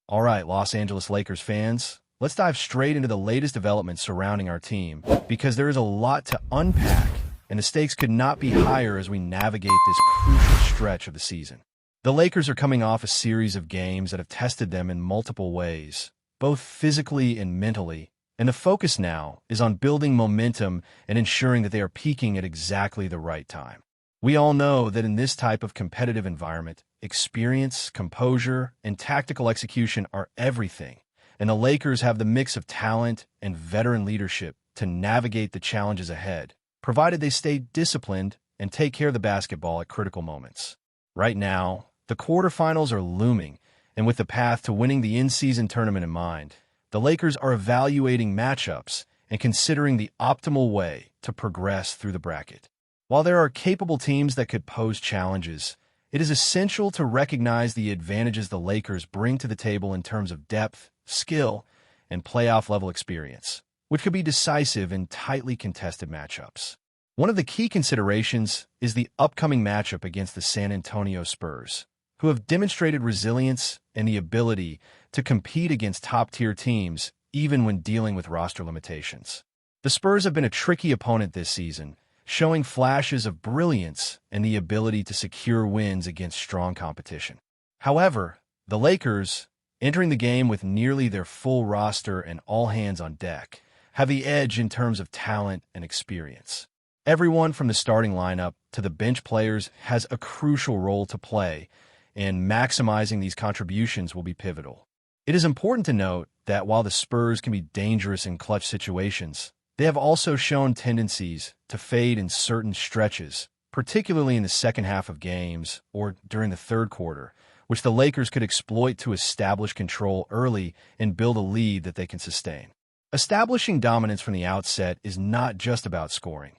All right, Los Angeles Lakers fans, let's dive straight into the latest developments surrounding our team, because there is a lot to unpack, and the stakes could not be higher as we navigate this crucial stretch of the season. The Lakers are coming off a series of games that have tested them in multiple ways, both physically and mentally, and the focus now is on building momentum and ensuring that they are peaking at exactly the right time. We all know that in this type of competitive environment, experience, composure, and tactical execution are everything, and the Lakers have the mix of talent and veteran leadership to navigate the challenges ahead, provided they stay disciplined and take care of the basketball at critical moments. Right now, the quarterfinals are looming, and with the path to winning the in-season tournament in mind, the Lakers are evaluating matchups and considering the optimal way to progress through the bracket. While there are capable teams that could pose challenges, it is essential to recognize the advantages the Lakers bring to the table in terms of depth, skill, and playoff-level experience, which could be decisive in tightly contested matchups. One of the key considerations is the upcoming matchup against the San Antonio Spurs, who have demonstrated resilience and the ability to compete against top-tier teams even when dealing with roster limitations. The Spurs have been a tricky opponent this season, showing flashes of brilliance and the ability to secure wins against strong competition. However, the Lakers, entering the game with nearly their full roster and all hands on deck, have the edge in terms of talent and experience. Everyone from the starting lineup to the bench players has a crucial role to play, and maximizing these contributions will be pivotal. It is important to note that while the Spurs can be dangerous in clutch situations, they have also shown tendencies to fade in certain stretches, particularly in the second half of games or during the third quarter, which the Lakers could exploit to establish control early and build a lead that they can sustain. Establishing dominance from the outset is not just about scoring.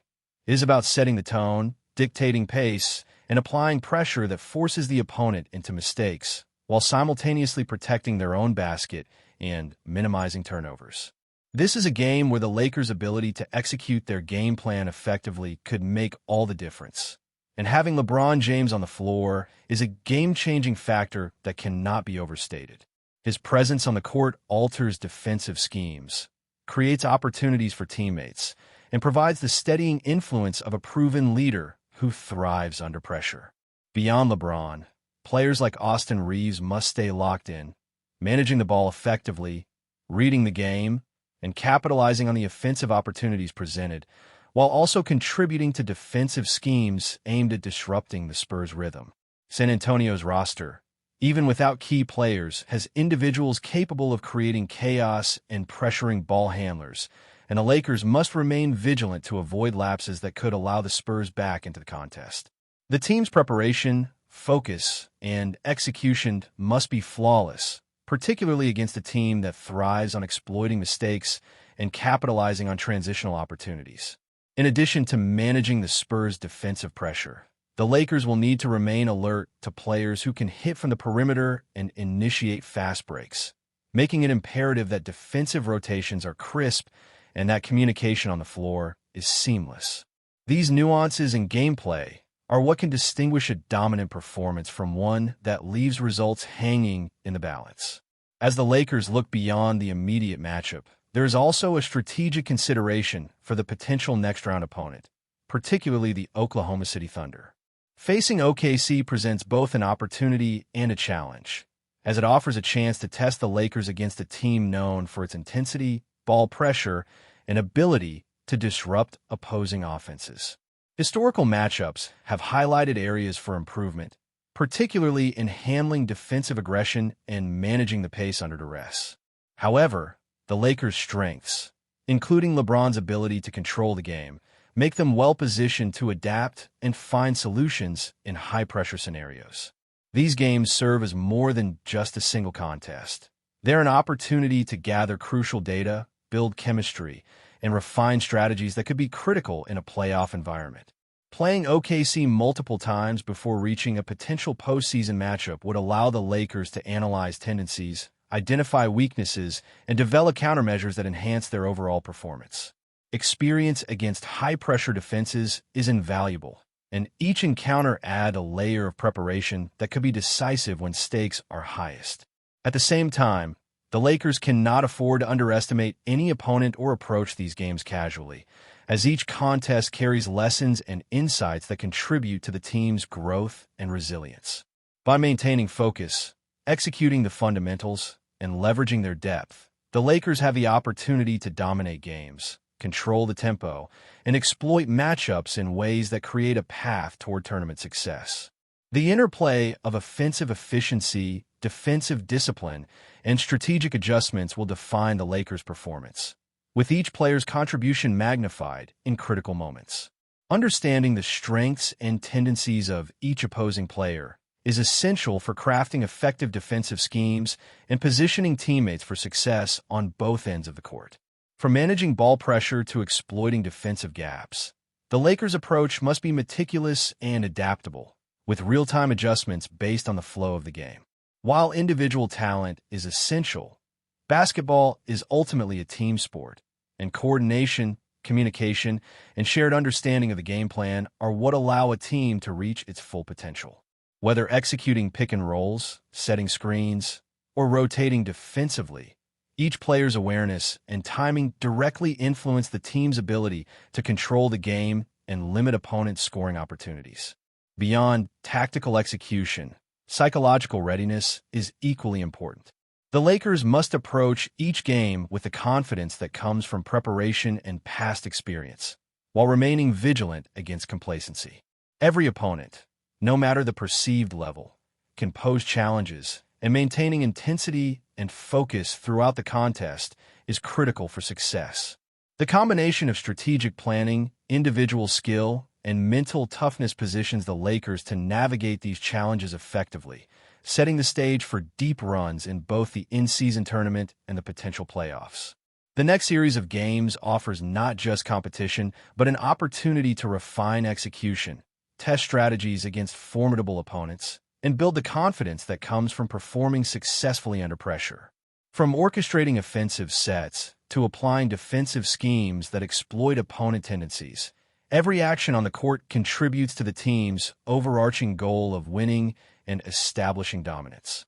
It is about setting the tone, dictating pace, and applying pressure that forces the opponent into mistakes, while simultaneously protecting their own basket and minimizing turnovers. This is a game where the Lakers' ability to execute their game plan effectively could make all the difference. And having LeBron James on the floor is a game-changing factor that cannot be overstated. His presence on the court alters defensive schemes, creates opportunities for teammates, and provides the steadying influence of a proven leader who thrives under pressure. Beyond LeBron, players like Austin Reeves must stay locked in, managing the ball effectively, reading the game, and capitalizing on the offensive opportunities presented, while also contributing to defensive schemes aimed at disrupting the Spurs' rhythm. San Antonio's roster, even without key players, has individuals capable of creating chaos and pressuring ball handlers, and the Lakers must remain vigilant to avoid lapses that could allow the Spurs back into the contest. The team's preparation, focus, and execution must be flawless, particularly against a team that thrives on exploiting mistakes and capitalizing on transitional opportunities. In addition to managing the Spurs' defensive pressure, the Lakers will need to remain alert to players who can hit from the perimeter and initiate fast breaks, making it imperative that defensive rotations are crisp and that communication on the floor is seamless. These nuances in gameplay are what can distinguish a dominant performance from one that leaves results hanging in the balance. As the Lakers look beyond the immediate matchup, there is also a strategic consideration for the potential next-round opponent, particularly the Oklahoma City Thunder. Facing OKC presents both an opportunity and a challenge, as it offers a chance to test the Lakers against a team known for its intensity, ball pressure, and ability to disrupt opposing offenses. Historical matchups have highlighted areas for improvement, particularly in handling defensive aggression and managing the pace under duress. However, the Lakers' strengths, including LeBron's ability to control the game, make them well-positioned to adapt and find solutions in high-pressure scenarios. These games serve as more than just a single contest. They're an opportunity to gather crucial data, build chemistry, and refine strategies that could be critical in a playoff environment. Playing OKC multiple times before reaching a potential postseason matchup would allow the Lakers to analyze tendencies, identify weaknesses, and develop countermeasures that enhance their overall performance. Experience against high-pressure defenses is invaluable, and each encounter adds a layer of preparation that could be decisive when stakes are highest. At the same time, the Lakers cannot afford to underestimate any opponent or approach these games casually, as each contest carries lessons and insights that contribute to the team's growth and resilience. By maintaining focus, executing the fundamentals, and leveraging their depth, the Lakers have the opportunity to dominate games, control the tempo, and exploit matchups in ways that create a path toward tournament success. The interplay of offensive efficiency, defensive discipline, and strategic adjustments will define the Lakers' performance, with each player's contribution magnified in critical moments. Understanding the strengths and tendencies of each opposing player is essential for crafting effective defensive schemes and positioning teammates for success on both ends of the court. From managing ball pressure to exploiting defensive gaps, the Lakers' approach must be meticulous and adaptable, with real-time adjustments based on the flow of the game. While individual talent is essential, basketball is ultimately a team sport, and coordination, communication, and shared understanding of the game plan are what allow a team to reach its full potential. Whether executing pick and rolls, setting screens, or rotating defensively, each player's awareness and timing directly influence the team's ability to control the game and limit opponents' scoring opportunities. Beyond tactical execution, psychological readiness is equally important. The Lakers must approach each game with the confidence that comes from preparation and past experience, while remaining vigilant against complacency. Every opponent, no matter the perceived level, can pose challenges, and maintaining intensity and focus throughout the contest is critical for success. The combination of strategic planning, individual skill, and mental toughness positions the Lakers to navigate these challenges effectively, setting the stage for deep runs in both the in-season tournament and the potential playoffs. The next series of games offers not just competition, but an opportunity to refine execution, test strategies against formidable opponents, and build the confidence that comes from performing successfully under pressure. From orchestrating offensive sets to applying defensive schemes that exploit opponent tendencies, every action on the court contributes to the team's overarching goal of winning and establishing dominance.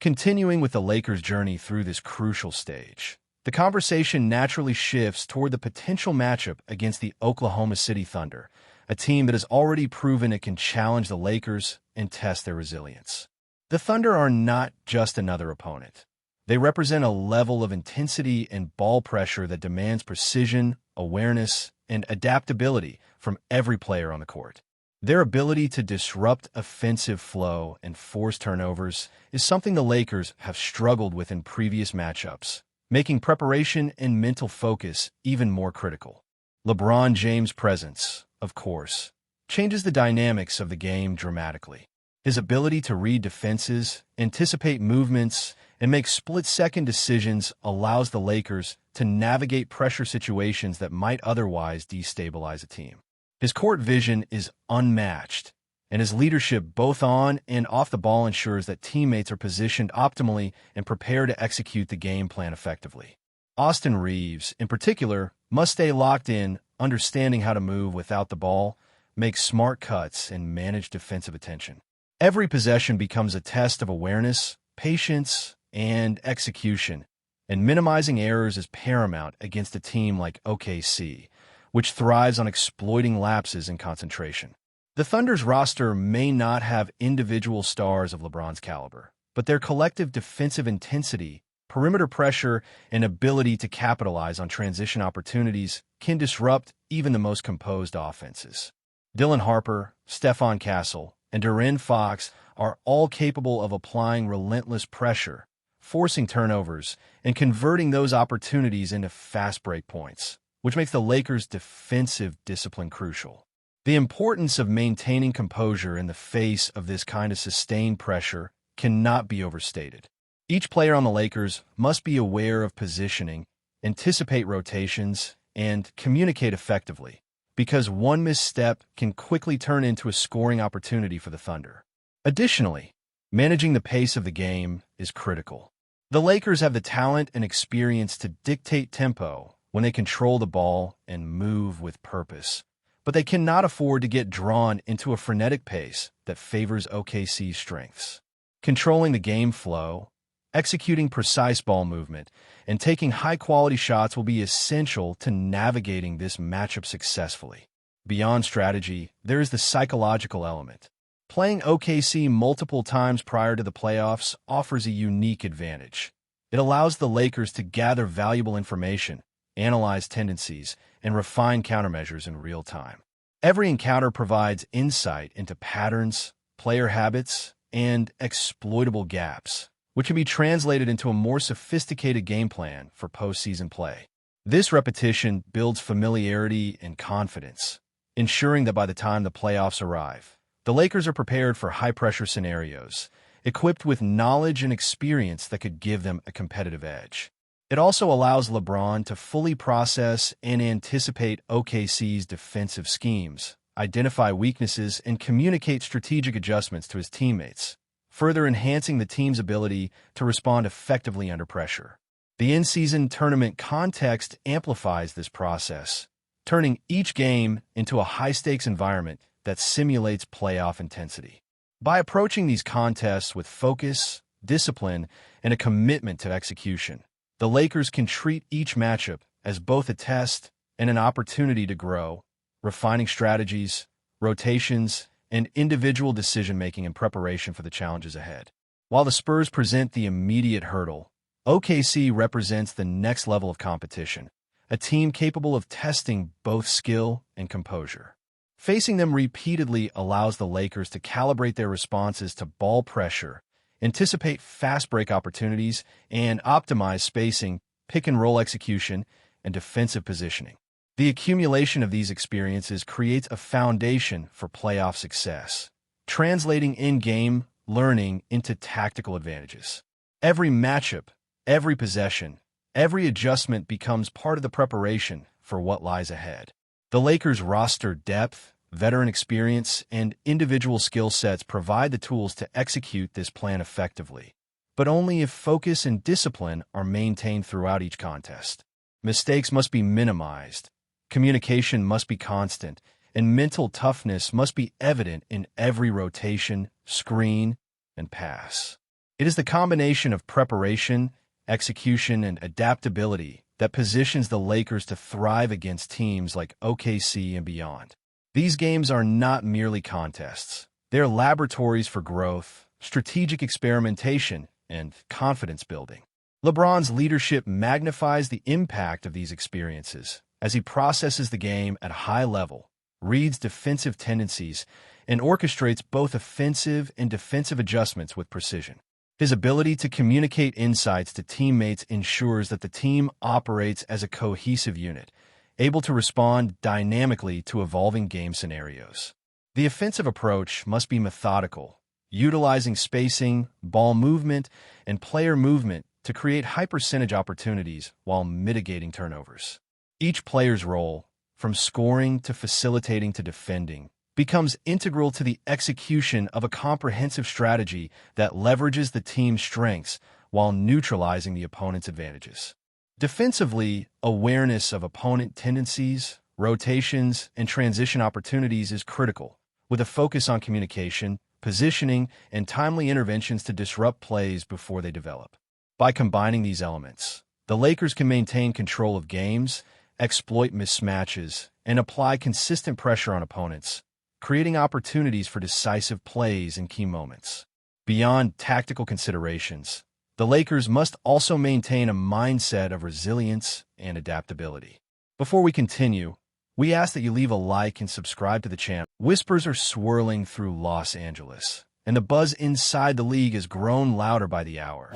Continuing with the Lakers' journey through this crucial stage, the conversation naturally shifts toward the potential matchup against the Oklahoma City Thunder, a team that has already proven it can challenge the Lakers and test their resilience. The Thunder are not just another opponent. They represent a level of intensity and ball pressure that demands precision, awareness, and adaptability from every player on the court. Their ability to disrupt offensive flow and force turnovers is something the Lakers have struggled with in previous matchups, making preparation and mental focus even more critical. LeBron James' presence, of course, changes the dynamics of the game dramatically. His ability to read defenses, anticipate movements, and make split-second decisions allows the Lakers to navigate pressure situations that might otherwise destabilize a team. His court vision is unmatched, and his leadership both on and off the ball ensures that teammates are positioned optimally and prepared to execute the game plan effectively. Austin Reeves, in particular, must stay locked in, understanding how to move without the ball, make smart cuts, and manage defensive attention. Every possession becomes a test of awareness, patience, and execution, and minimizing errors is paramount against a team like OKC, which thrives on exploiting lapses in concentration. The Thunder's roster may not have individual stars of LeBron's caliber, but their collective defensive intensity, perimeter pressure, and ability to capitalize on transition opportunities can disrupt even the most composed offenses. Dylan Harper, Stephon Castle, and De'Aaron Fox are all capable of applying relentless pressure, forcing turnovers, and converting those opportunities into fast break points, which makes the Lakers' defensive discipline crucial. The importance of maintaining composure in the face of this kind of sustained pressure cannot be overstated. Each player on the Lakers must be aware of positioning, anticipate rotations, and communicate effectively, because one misstep can quickly turn into a scoring opportunity for the Thunder. Additionally, managing the pace of the game is critical. The Lakers have the talent and experience to dictate tempo when they control the ball and move with purpose, but they cannot afford to get drawn into a frenetic pace that favors OKC's strengths. Controlling the game flow, Executing precise ball movement and taking high-quality shots will be essential to navigating this matchup successfully. Beyond strategy, there is the psychological element. Playing OKC multiple times prior to the playoffs offers a unique advantage. It allows the Lakers to gather valuable information, analyze tendencies, and refine countermeasures in real time. Every encounter provides insight into patterns, player habits, and exploitable gaps, which can be translated into a more sophisticated game plan for postseason play. This repetition builds familiarity and confidence, ensuring that by the time the playoffs arrive, the Lakers are prepared for high-pressure scenarios, equipped with knowledge and experience that could give them a competitive edge. It also allows LeBron to fully process and anticipate OKC's defensive schemes, identify weaknesses, and communicate strategic adjustments to his teammates, further enhancing the team's ability to respond effectively under pressure. The in-season tournament context amplifies this process, turning each game into a high-stakes environment that simulates playoff intensity. By approaching these contests with focus, discipline, and a commitment to execution, the Lakers can treat each matchup as both a test and an opportunity to grow, refining strategies, rotations, and individual decision-making in preparation for the challenges ahead. While the Spurs present the immediate hurdle, OKC represents the next level of competition, a team capable of testing both skill and composure. Facing them repeatedly allows the Lakers to calibrate their responses to ball pressure, anticipate fast break opportunities, and optimize spacing, pick-and-roll execution, and defensive positioning. The accumulation of these experiences creates a foundation for playoff success, translating in-game learning into tactical advantages. Every matchup, every possession, every adjustment becomes part of the preparation for what lies ahead. The Lakers' roster depth, veteran experience, and individual skill sets provide the tools to execute this plan effectively, but only if focus and discipline are maintained throughout each contest. Mistakes must be minimized, communication must be constant, and mental toughness must be evident in every rotation, screen, and pass. It is the combination of preparation, execution, and adaptability that positions the Lakers to thrive against teams like OKC and beyond. These games are not merely contests. They're laboratories for growth, strategic experimentation, and confidence building. LeBron's leadership magnifies the impact of these experiences as he processes the game at a high level, reads defensive tendencies, and orchestrates both offensive and defensive adjustments with precision. His ability to communicate insights to teammates ensures that the team operates as a cohesive unit, able to respond dynamically to evolving game scenarios. The offensive approach must be methodical, utilizing spacing, ball movement, and player movement to create high-percentage opportunities while mitigating turnovers. Each player's role, from scoring to facilitating to defending, becomes integral to the execution of a comprehensive strategy that leverages the team's strengths while neutralizing the opponent's advantages. Defensively, awareness of opponent tendencies, rotations, and transition opportunities is critical, with a focus on communication, positioning, and timely interventions to disrupt plays before they develop. By combining these elements, the Lakers can maintain control of games, exploit mismatches, and apply consistent pressure on opponents, creating opportunities for decisive plays in key moments. Beyond tactical considerations, the Lakers must also maintain a mindset of resilience and adaptability. Before we continue, we ask that you leave a like and subscribe to the channel. Whispers are swirling through Los Angeles, and the buzz inside the league has grown louder by the hour.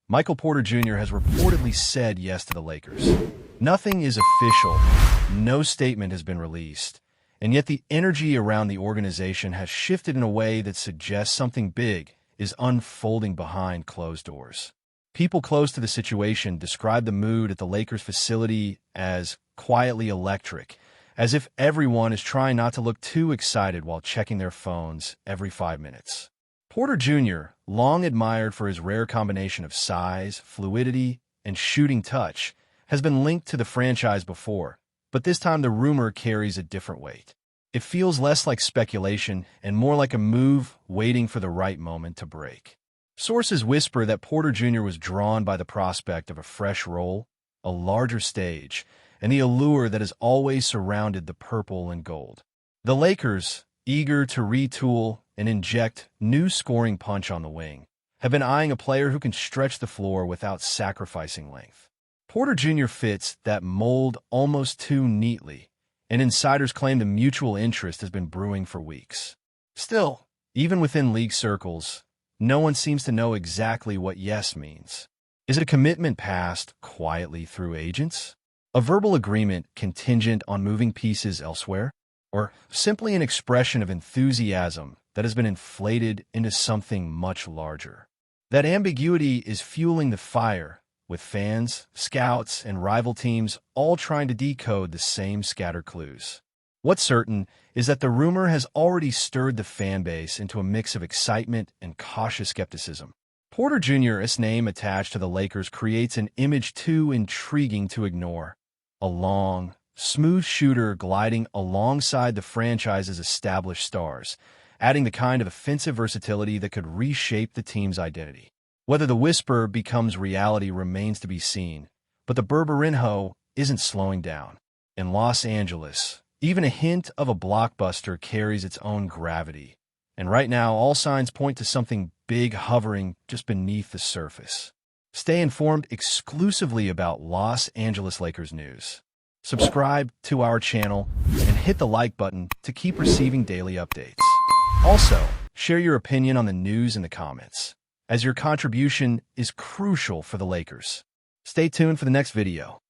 Michael Porter Jr. has reportedly said yes to the Lakers. Nothing is official, no statement has been released, and yet the energy around the organization has shifted in a way that suggests something big is unfolding behind closed doors. People close to the situation describe the mood at the Lakers facility as quietly electric, as if everyone is trying not to look too excited while checking their phones every 5 minutes. Porter Jr., long admired for his rare combination of size, fluidity, and shooting touch, has been linked to the franchise before, but this time the rumor carries a different weight. It feels less like speculation and more like a move waiting for the right moment to break. Sources whisper that Porter Jr. was drawn by the prospect of a fresh role, a larger stage, and the allure that has always surrounded the purple and gold. The Lakers, eager to retool and inject new scoring punch on the wing, have been eyeing a player who can stretch the floor without sacrificing length. Porter Jr. fits that mold almost too neatly, and insiders claim the mutual interest has been brewing for weeks. Still, even within league circles, no one seems to know exactly what yes means. Is it a commitment passed quietly through agents? A verbal agreement contingent on moving pieces elsewhere? Or simply an expression of enthusiasm that has been inflated into something much larger? That ambiguity is fueling the fire, with fans, scouts, and rival teams all trying to decode the same scattered clues. What's certain is that the rumor has already stirred the fan base into a mix of excitement and cautious skepticism. Porter Jr.'s name attached to the Lakers creates an image too intriguing to ignore. A long, smooth shooter gliding alongside the franchise's established stars, adding the kind of offensive versatility that could reshape the team's identity. Whether the whisper becomes reality remains to be seen, but the Berberinho isn't slowing down. In Los Angeles, even a hint of a blockbuster carries its own gravity, and right now all signs point to something big hovering just beneath the surface. Stay informed exclusively about Los Angeles Lakers news. Subscribe to our channel and hit the like button to keep receiving daily updates. Also, share your opinion on the news in the comments, as your contribution is crucial for the Lakers. Stay tuned for the next video.